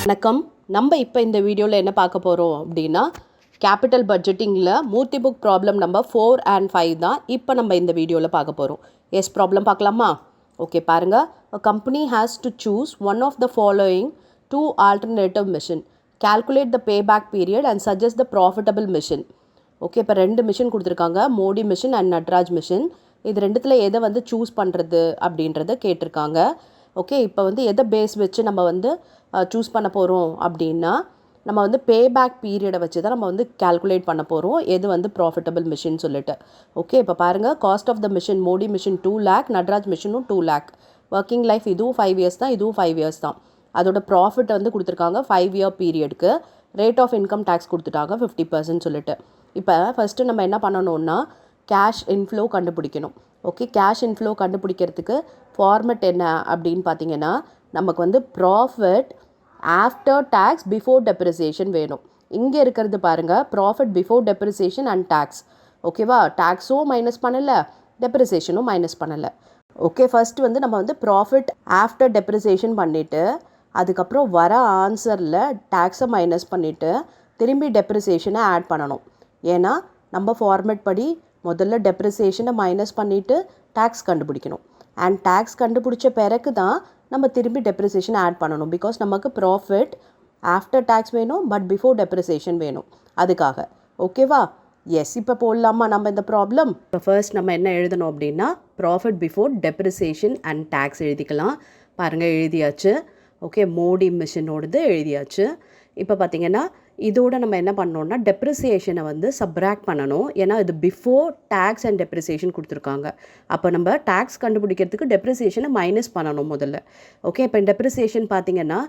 வணக்கம். நம்ம இப்போ இந்த வீடியோவில் என்ன பார்க்க போகிறோம் அப்படின்னா கேபிட்டல் பட்ஜெட்டிங்கில் Murthy book problem number 4 and 5 தான் இப்போ நம்ம இந்த வீடியோவில் பார்க்க போகிறோம். எஸ் ப்ராப்ளம் பார்க்கலாமா? ஓகே பாருங்கள். A company has to choose one of the following two alternative mission. Calculate the payback period and suggest the profitable mission. Okay, இப்போ 2 மிஷின் கொடுத்துருக்காங்க, Modi machine and Natraj machine. இது ரெண்டுத்தில் எதை வந்து சூஸ் பண்ணுறது அப்படின்றத கேட்டிருக்காங்க. ஓகே, இப்போ வந்து எதை பேஸ் வச்சு நம்ம வந்து சூஸ் பண்ண போகிறோம் அப்படின்னா நம்ம வந்து பேபேக் பீரியடை வச்சு தான் நம்ம வந்து கால்குலேட் பண்ண போகிறோம் எது வந்து ப்ராஃபிட்டபிள் மிஷின் சொல்லிட்டு. ஓகே, இப்போ பாருங்கள், cost of the machine Modi machine 2 lakh, Natraj மிஷினும் 2 lakh. ஒர்க்கிங் லைஃப் இதுவும் 5 years தான், இதுவும் 5 years தான். அதோட ப்ராஃபிட் வந்து கொடுத்துருக்காங்க 5 year பீரியடுக்கு. ரேட் ஆஃப் இன்கம் டேக்ஸ் கொடுத்துட்டாங்க 50% சொல்லிட்டு. இப்போ ஃபஸ்ட்டு நம்ம என்ன பண்ணணும்னா கேஷ் இன்ஃப்ளோ கண்டுபிடிக்கணும். ஓகே, கேஷ் இன்ஃப்ளோ கண்டுபிடிக்கிறதுக்கு ஃபார்மெட் என்ன அப்படின்னு பார்த்தீங்கன்னா நமக்கு வந்து profit after tax before depreciation வேணும். இங்கே இருக்கிறது பாருங்கள், profit before depreciation and tax. ஓகேவா, டேக்ஸும் மைனஸ் பண்ணலை, டெப்ரிசியேஷனும் மைனஸ் பண்ணலை. ஓகே, ஃபஸ்ட்டு வந்து நம்ம வந்து ப்ராஃபிட் ஆஃப்டர் டெப்ரிசியேஷன் பண்ணிவிட்டு அதுக்கப்புறம் வர ஆன்சரில் டேக்ஸை மைனஸ் பண்ணிவிட்டு திரும்பி டெப்ரிசியேஷனை ஆட் பண்ணணும். ஏன்னா நம்ம ஃபார்மேட் படி முதல்ல டெப்ரிசியேஷனை மைனஸ் பண்ணிவிட்டு டேக்ஸ் கண்டுபிடிக்கணும். அண்ட் டேக்ஸ் கண்டுபிடிச்ச பிறகு தான் நம்ம திரும்பி டெப்ரிசியேஷன் ஆட் பண்ணணும். பிகாஸ் நமக்கு ப்ராஃபிட் ஆஃப்டர் டேக்ஸ் வேணும், பட் பிஃபோர் டெப்ரிசியேஷன் வேணும் அதுக்காக. ஓகேவா? எஸ், இப்போ போடலாமா நம்ம இந்த ப்ராப்ளம்? இப்போ ஃபர்ஸ்ட் நம்ம என்ன எழுதணும் அப்படின்னா profit before depreciation and tax எழுதிக்கலாம். பாருங்கள், எழுதியாச்சு. ஓகே, மோடி மிஷினோடது எழுதியாச்சு. இப்போ பார்த்திங்கன்னா இதோட நம்ம என்ன பண்ணோம்னா டெப்ரிசியேஷனை வந்து சப்ராக்ட் பண்ணணும். ஏன்னா இது பிஃபோர் டேக்ஸ் அண்ட் டெப்ரிசியேஷன் கொடுத்துருக்காங்க. அப்போ நம்ம டேக்ஸ் கண்டுபிடிக்கிறதுக்கு டெப்ரிசியேஷனை மைனஸ் பண்ணணும் முதல்ல. ஓகே, இப்போ டெப்ரிசியேஷன் பார்த்திங்கன்னா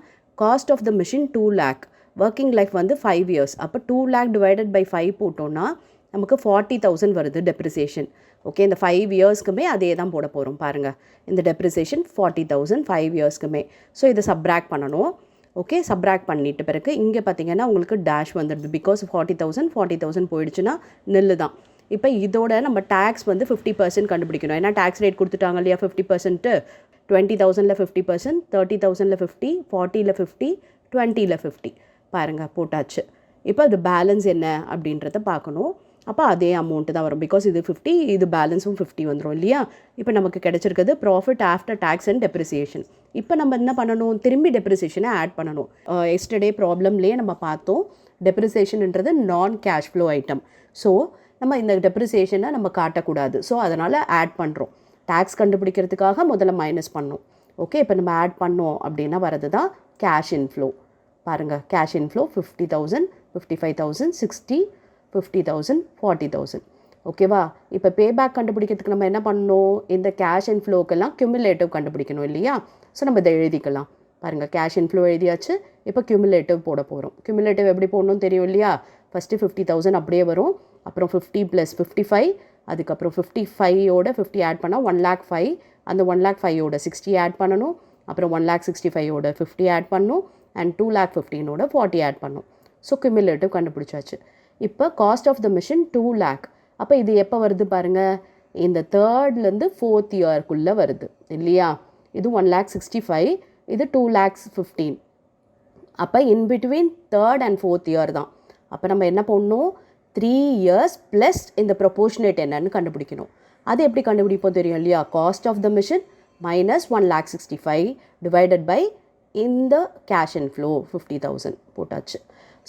cost of the machine 2 lakh, working life வந்து 5 years. அப்போ 2 lakh டிவைடட் பை 5 போட்டோன்னா நமக்கு 40,000 வருது டெப்ரிசியேஷன். ஓகே, இந்த 5 yearsக்குமே அதே தான் போட போகிறோம். பாருங்கள், இந்த டெப்ரிசியேஷன் 40,000 5 yearsக்குமே. ஸோ இதை சப்ராக்ட் பண்ணணும். ஓகே, சப்ராக்ட் பண்ணிட்டு பிறகு இங்கே பார்த்தீங்கன்னா உங்களுக்கு டேஷ் வந்துடுது. பிகாஸ் 40,000 போயிடுச்சுன்னா நெல்லு தான். இப்போ இதோட நம்ம டேக்ஸ் வந்து 50% கண்டுபிடிக்கணும். ஏன்னா டேக்ஸ் ரேட் கொடுத்துட்டாங்க இல்லையா 50%. 20,000ல் 50%, 30,000ல் 50, 40ல் 50, 20ல் 50. பாருங்கள், போட்டாச்சு. இப்போ அது பேலன்ஸ் என்ன அப்படின்றத பார்க்கணும். அப்போ அதே அமௌண்ட்டு தான் வரும். பிகாஸ் இது 50, இது பேலன்ஸும் 50 வந்துடும் இல்லையா. இப்போ நமக்கு கிடச்சிருக்கிறது profit after tax and depreciation. இப்போ நம்ம என்ன பண்ணணும், திரும்பி டெப்ரிசியேஷனை ஆட் பண்ணணும். எஸ்டர்டே ப்ராப்ளம்லேயே நம்ம பார்த்தோம், டெப்ரிசியேஷன்ன்றது நான் கேஷ் ஃப்ளோ ஐட்டம். ஸோ நம்ம இந்த டெப்ரிசியேஷனை நம்ம காட்டக்கூடாது. ஸோ அதனால் ஆட் பண்ணுறோம். டேக்ஸ் கண்டுபிடிக்கிறதுக்காக முதல்ல மைனஸ் பண்ணோம். ஓகே, இப்போ நம்ம ஆட் பண்ணோம் அப்படின்னா வரது தான் கேஷ் இன்ஃப்ளோ. பாருங்கள், கேஷ் இன்ஃப்ளோ 50,000, 55,000, 60, 50,000, 40,000. ஓகேவா? இப்போ பேபேக் கண்டுபிடிக்கிறதுக்கு நம்ம என்ன பண்ணணும், இந்த கேஷ் இன்ஃப்ளோக்கெல்லாம் கியூமுலேட்டிவ் கண்டுபிடிக்கணும் இல்லையா. ஸோ நம்ம இதை எழுதிக்கலாம். பாருங்கள், கேஷ் இன்ஃப்ளோ எழுதியாச்சு. இப்போ கியூமுலேட்டிவ் போட போகிறோம். கியூமுலேட்டிவ் எப்படி போடணும்னு தெரியும் இல்லையா. ஃபஸ்ட்டு 50,000 அப்படியே வரும். அப்புறம் 50 + 55, அதுக்கப்புறம் 55யோட 50 ஆட் பண்ணால் 1,05,000. அந்த 1,05,000ோட 60 ஆட் பண்ணணும். அப்புறம் 1,65,000ோட 50 ஆட் பண்ணணும். அண்ட் 2,15,000ோட 40 ஆட் பண்ணணும். ஸோ கியூமுலேட்டிவ் கண்டுபிடிச்சாச்சு. இப்போ cost of the machine 2 lakh. அப்போ இது எப்போ வருது பாருங்கள், இந்த 3rdலேருந்து 4th yearக்குள்ளே வருது இல்லையா. இது 1,65,000, இது 2,15,000. அப்போ in between 3rd and 4th year தான். அப்போ நம்ம என்ன பண்ணணும், 3 years ப்ளஸ் இந்த ப்ரொபோர்ஷனேட் என்னன்னு கண்டுபிடிக்கணும். அது எப்படி கண்டுபிடிப்போம் தெரியும் இல்லையா. Cost of the machine minus 1,65,000 divided by இந்த கேஷ் இன்ஃப்ளோ 50,000 போட்டாச்சு.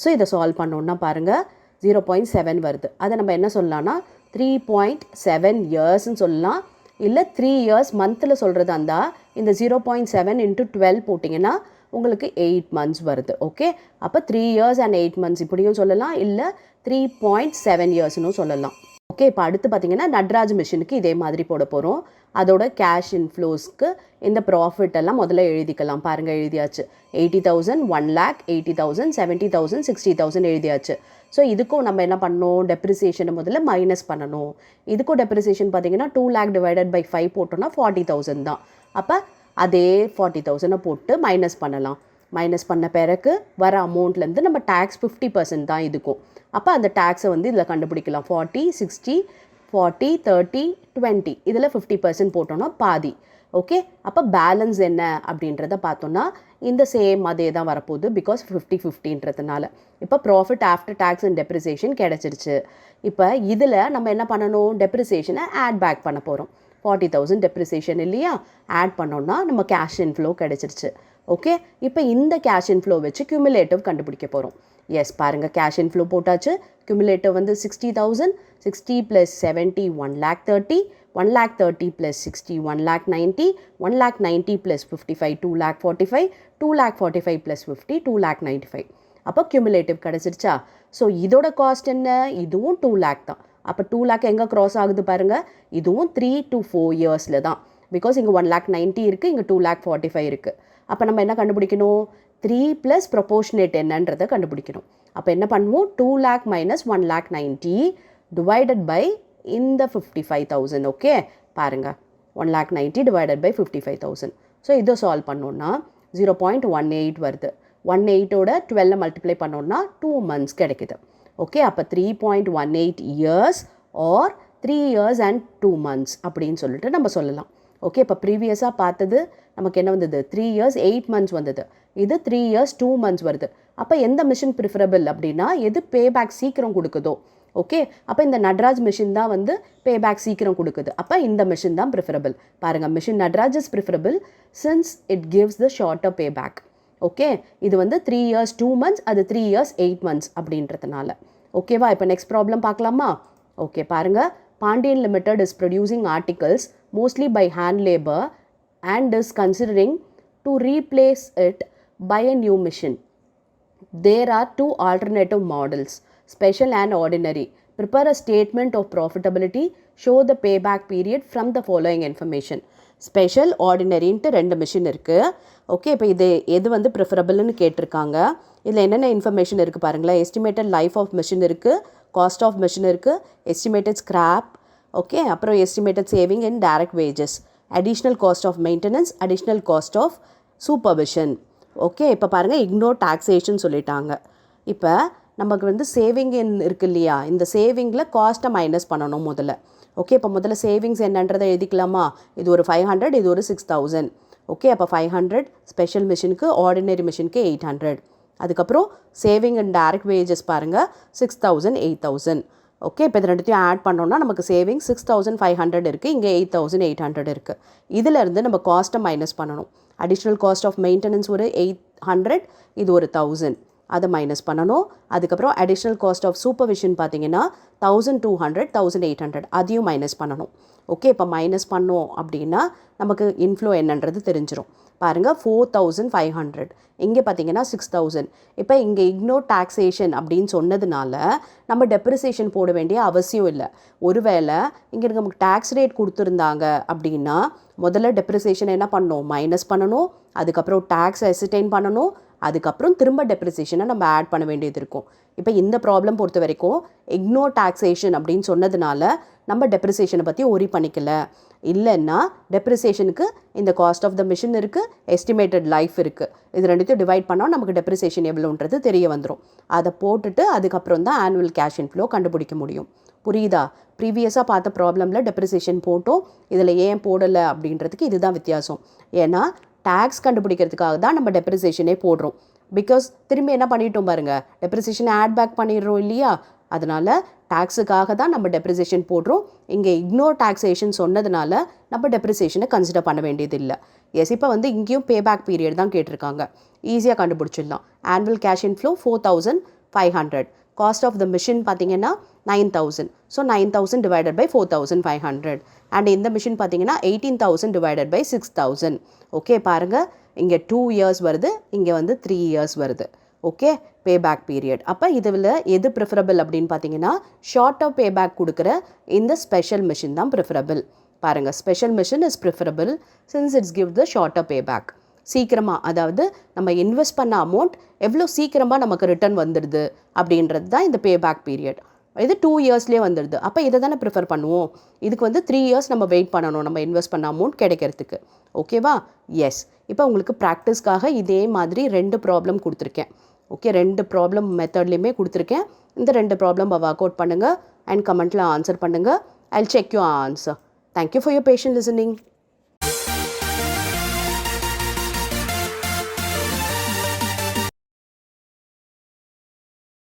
ஸோ இதை சால்வ் பண்ணோன்னா பாருங்கள் 0.7 வருது. அதை நம்ம என்ன சொல்லலாம்னா 3.7 yearsன்னு சொல்லலாம். இல்லை 3 years மந்தில் சொல்கிறது அந்த இந்த 0.7 × 12 போட்டிங்கன்னா உங்களுக்கு 8 months வருது. ஓகே, அப்போ 3 years and 8 months இப்படியும் சொல்லலாம், இல்லை 3.7 yearsனும் சொல்லலாம். ஓகே, இப்போ அடுத்து பார்த்தீங்கன்னா நட்ராஜ் மிஷினுக்கு இதே மாதிரி போட போகிறோம். அதோட கேஷ் இன்ஃப்ளோஸ்க்கு இந்த ப்ராஃபிட் எல்லாம் முதல்ல எழுதிக்கலாம். பாருங்கள், எழுதியாச்சு. 80,000, 1 lakh, 80,000, 70,000, 60,000 எழுதியாச்சு. ஸோ இதுக்கும் நம்ம என்ன பண்ணணும், டெப்ரிசியேஷனை முதல்ல மைனஸ் பண்ணணும். இதுக்கும் டெப்ரிசியேஷன் பார்த்தீங்கன்னா 2 lakh டிவைடட் பை 5 போட்டோன்னா 40,000 தான். அப்போ அதே 40,000 போட்டு மைனஸ் பண்ணலாம். மைனஸ் பண்ண பிறகு வர அமௌண்ட்லேருந்து நம்ம டேக்ஸ் 50% தான் இதுக்கும். அப்போ அந்த டேக்ஸை வந்து இதில் கண்டுபிடிக்கலாம். 40, 60, 40, 30, 20 இதில் 50% போட்டோன்னா பாதி. ஓகே, அப்போ பேலன்ஸ் என்ன அப்படின்றத பார்த்தோன்னா இந்த சேம் அதே தான் வரப்போகுது பிகாஸ் 50-50ன்றதுனால. இப்போ profit after tax and depreciation கிடச்சிருச்சு. இப்போ இதில் நம்ம என்ன பண்ணணும், டெப்ரிசியேஷனை ஆட் பேக் பண்ண போகிறோம். 40,000 டெப்ரிசியேஷன் இல்லையா, ஆட் பண்ணோன்னா நம்ம கேஷ் இன்ஃப்ளோ கிடச்சிருச்சு. ஓகே, இப்போ இந்த கேஷ் இன்ஃப்ளோ வச்சு கியூமுலேட்டிவ் கண்டுபிடிக்க போகிறோம். எஸ் பாருங்கள், கேஷ் இன்ஃப்ளோ போட்டாச்சு. கியூமுலேட்டிவ் வந்து 60,000, 60 + 70 1,30,000, 1,30,000 + 60 1,90,000, 1,90,000 + 55 2,45,000, 2,45,000 + 50 2,95,000. அப்போ கியூமுலேட்டிவ் கிடச்சிருச்சா? ஸோ இதோட காஸ்ட் என்ன, இதுவும் 2 lakh தான். அப்போ 2 lakh எங்கே க்ராஸ் ஆகுது பாருங்கள், இதுவும் 3 to 4 yearsல தான். பிகாஸ் இங்கே 1,90,000 இருக்குது, இங்கே 2,45,000 இருக்குது. அப்போ நம்ம என்ன கண்டுபிடிக்கணும், 3 + ப்ரொபோர்ஷனேட் என்னன்றதை கண்டுபிடிக்கணும். அப்போ என்ன பண்ணுவோம், 2 lakh - 1,90,000 டிவைடட் பை இந்த 55,000. ஓகே பாருங்கள், 1,90,000 டிவைடட் பை 55,000. ஸோ இதை சால்வ் பண்ணோன்னா 0.18 வருது. 18ஓட 12 மல்டிப்ளை பண்ணோன்னா 2 months கிடைக்குது. ஓகே, அப்போ 3.18 years R 3 years and 2 months அப்படின்னு சொல்லிட்டு நம்ம சொல்லலாம். ஓகே, இப்போ ப்ரீவியஸாக பார்த்தது நமக்கு என்ன வந்தது, 3 years 8 months வந்தது. இது 3 years 2 months வருது. அப்போ எந்த மிஷின் ப்ரிஃபரபிள் அப்படின்னா எது பேபேக் சீக்கிரம் கொடுக்குதோ. ஓகே, அப்போ இந்த நட்ராஜ் மிஷின் தான் வந்து பேபேக் சீக்கிரம் கொடுக்குது. அப்போ இந்த மிஷின் தான் ப்ரிஃபரபிள். பாருங்கள், machine Natraj is preferable since it gives the shorter பேபேக். Okay, இது வந்து 3 years 2 months, அது 3 years 8 months அப்படின்றதுனால. ஓகேவா, இப்போ நெக்ஸ்ட் ப்ராப்ளம் பார்க்கலாமா? ஓகே பாருங்கள், Pandian Limited is producing articles mostly by hand labour and is considering to replace it by a new machine. There are 2 alternative models, special and ordinary. Prepare a statement of profitability. Show the payback period from the following information. Special ஆர்டினரின்ட்டு 2 machine இருக்குது. ஓகே, இப்போ இது எது வந்து ப்ரிஃபரபிள்னு கேட்டிருக்காங்க. இதில் என்னென்ன இன்ஃபர்மேஷன் இருக்குது பாருங்களேன். எஸ்டிமேட்டட் லைஃப் ஆஃப் மிஷின் இருக்குது, காஸ்ட் ஆஃப் மிஷின் இருக்குது, எஸ்டிமேட்டட் ஸ்கிராப், ஓகே, அப்புறம் estimated saving in direct wages, additional cost of maintenance, additional cost of supervision. Okay, இப்போ பாருங்கள், இக்னோர் டாக்ஸேஷன் சொல்லிட்டாங்க. இப்போ நமக்கு வந்து சேவிங் இருக்குது இல்லையா, இந்த சேவிங்கில் காஸ்ட்டை மைனஸ் பண்ணணும் முதல்ல. ஓகே, இப்போ முதல்ல சேவிங்ஸ் என்னன்றதை எழுதிக்கலாமா? இது ஒரு 500, இது ஒரு 6,000. ஓகே, அப்போ 500 ஸ்பெஷல் மிஷினுக்கு, ஆர்டினரி மிஷினுக்கு 800. அதுக்கப்புறம் சேவிங் அண்ட் டைரக்ட் வேஜஸ் பாருங்கள் 6,000 8,000. ஓகே, இப்போ இது ரெண்டுத்தையும் ஆட் பண்ணோன்னா நமக்கு சேவிங் 6,500 இருக்குது, இங்கே 8,800 இருக்குது. இதிலேருந்து நம்ம காஸ்ட்டை மைனஸ் பண்ணணும். அடிஷ்னல் காஸ்ட் ஆஃப் மெயின்டெனன்ஸ் ஒரு 800, இது ஒரு 1,000, அதை மைனஸ் பண்ணணும். அதுக்கப்புறம் அடிஷ்னல் காஸ்ட் ஆஃப் சூப்பர்விஷன் பார்த்தீங்கன்னா 1,200 1,800, அதையும் மைனஸ் பண்ணணும். ஓகே, இப்போ மைனஸ் பண்ணோம் அப்படின்னா நமக்கு இன்ஃப்ளோ என்னன்றது தெரிஞ்சிடும். பாருங்கள், 4,500, இங்கே பார்த்தீங்கன்னா 6,000. இப்போ இங்கே இக்னோர் டாக்ஸேஷன் அப்படின்னு சொன்னதுனால நம்ம டெப்ரிசியேஷன் போட வேண்டிய அவசியம் இல்லை. ஒருவேளை இங்கே நமக்கு டேக்ஸ் ரேட் கொடுத்துருந்தாங்க அப்படின்னா முதல்ல டெப்ரிசியேஷன் என்ன பண்ணணும், மைனஸ் பண்ணணும். அதுக்கப்புறம் டேக்ஸ் அசர்டைன் பண்ணணும். அதுக்கப்புறம் திரும்ப டெப்ரிசியேஷனை நம்ம ஆட் பண்ண வேண்டியது இருக்கும். இப்போ இந்த ப்ராப்ளம் பொறுத்த வரைக்கும் இக்னோர் டாக்ஸேஷன் அப்படின்னு சொன்னதுனால நம்ம டெப்ரிசியேஷனை பற்றி ஒரி பண்ணிக்கல. இல்லைன்னா டெப்ரிசியேஷனுக்கு இந்த காஸ்ட் ஆஃப் த மிஷின் இருக்குது, எஸ்டிமேட்டட் லைஃப் இருக்குது. இது ரெண்டுத்தையும் டிவைட் பண்ணால் நமக்கு டெப்ரிசியேஷன் எவ்வளோன்றது தெரிய வந்துடும். அதை போட்டுட்டு அதுக்கப்புறம் தான் ஆனுவல் கேஷ் இன்ஃப்ளோ கண்டுபிடிக்க முடியும். புரியுதா? ப்ரீவியஸாக பார்த்த ப்ராப்ளமில் டெப்ரிசியேஷன் போட்டோம், இதில் ஏன் போடலை அப்படின்றதுக்கு இதுதான் வித்தியாசம். ஏன்னா டேக்ஸ் கண்டுபிடிக்கிறதுக்காக தான் நம்ம டெப்ரிசியேஷனே போடுறோம். பிகாஸ் திரும்பி என்ன பண்ணிட்டோம் பாருங்கள், டெப்ரிசியேஷனை ஆட் பேக் பண்ணிடுறோம் இல்லையா, அதனால் டேக்ஸுக்காக தான் நம்ம டெப்ரிசியேஷன் போடுறோம். இங்கே இக்னோர் டாக்ஸேஷன் சொன்னதுனால நம்ம டெப்ரிசியேஷனை கன்சிடர் பண்ண வேண்டியது இல்லை. எஸ், இப்போ வந்து இங்கேயும் பேபேக் பீரியட் தான் கேட்டிருக்காங்க. ஈஸியாக கண்டுபிடிச்சிடலாம். Annual cash inflow 4,500, cost of the machine பார்த்தீங்கன்னா 9,000. So 9,000 divided by 4,500. அண்ட் இந்த மிஷின் பார்த்தீங்கன்னா 18,000 டிவைடட் பை 6,000. ஓகே பாருங்கள், இங்கே 2 years வருது, இங்கே வந்து 3 years வருது. Okay, பேபேக் period. அப்போ இதில் எது ப்ரிஃபரபிள் அப்படின்னு பார்த்தீங்கன்னா ஷார்ட்டாக பேபேக் கொடுக்குற இந்த ஸ்பெஷல் மிஷின் தான் ப்ரிஃபரபிள். பாருங்கள், special machine is preferable since it's give the ஷார்ட்டாக பேபேக். சீக்கிரமாக, அதாவது நம்ம இன்வெஸ்ட் பண்ண அமௌண்ட் எவ்வளோ சீக்கிரமாக நமக்கு ரிட்டர்ன் வந்துடுது அப்படின்றது தான் இந்த பேபேக் பீரியட். இது 2 yearsலேயே வந்துடுது. அப்போ இதை தானே ப்ரிஃபர் பண்ணுவோம். இதுக்கு வந்து 3 years நம்ம வெயிட் பண்ணணும் நம்ம இன்வெஸ்ட் பண்ண அமௌண்ட் கிடைக்கிறதுக்கு. ஓகேவா? எஸ், இப்போ உங்களுக்கு ப்ராக்டிஸ்க்காக இதே மாதிரி 2 ப்ராப்ளம் கொடுத்துருக்கேன். ஓகே, 2 ப்ராப்ளம் மெத்தட்லேயுமே கொடுத்துருக்கேன். இந்த 2 ப்ராப்ளம் ஒர்க் அவுட் பண்ணுங்கள் அண்ட் கமெண்ட்டில் ஆன்சர் பண்ணுங்கள். I will check you answer. Thank you for your patient listening.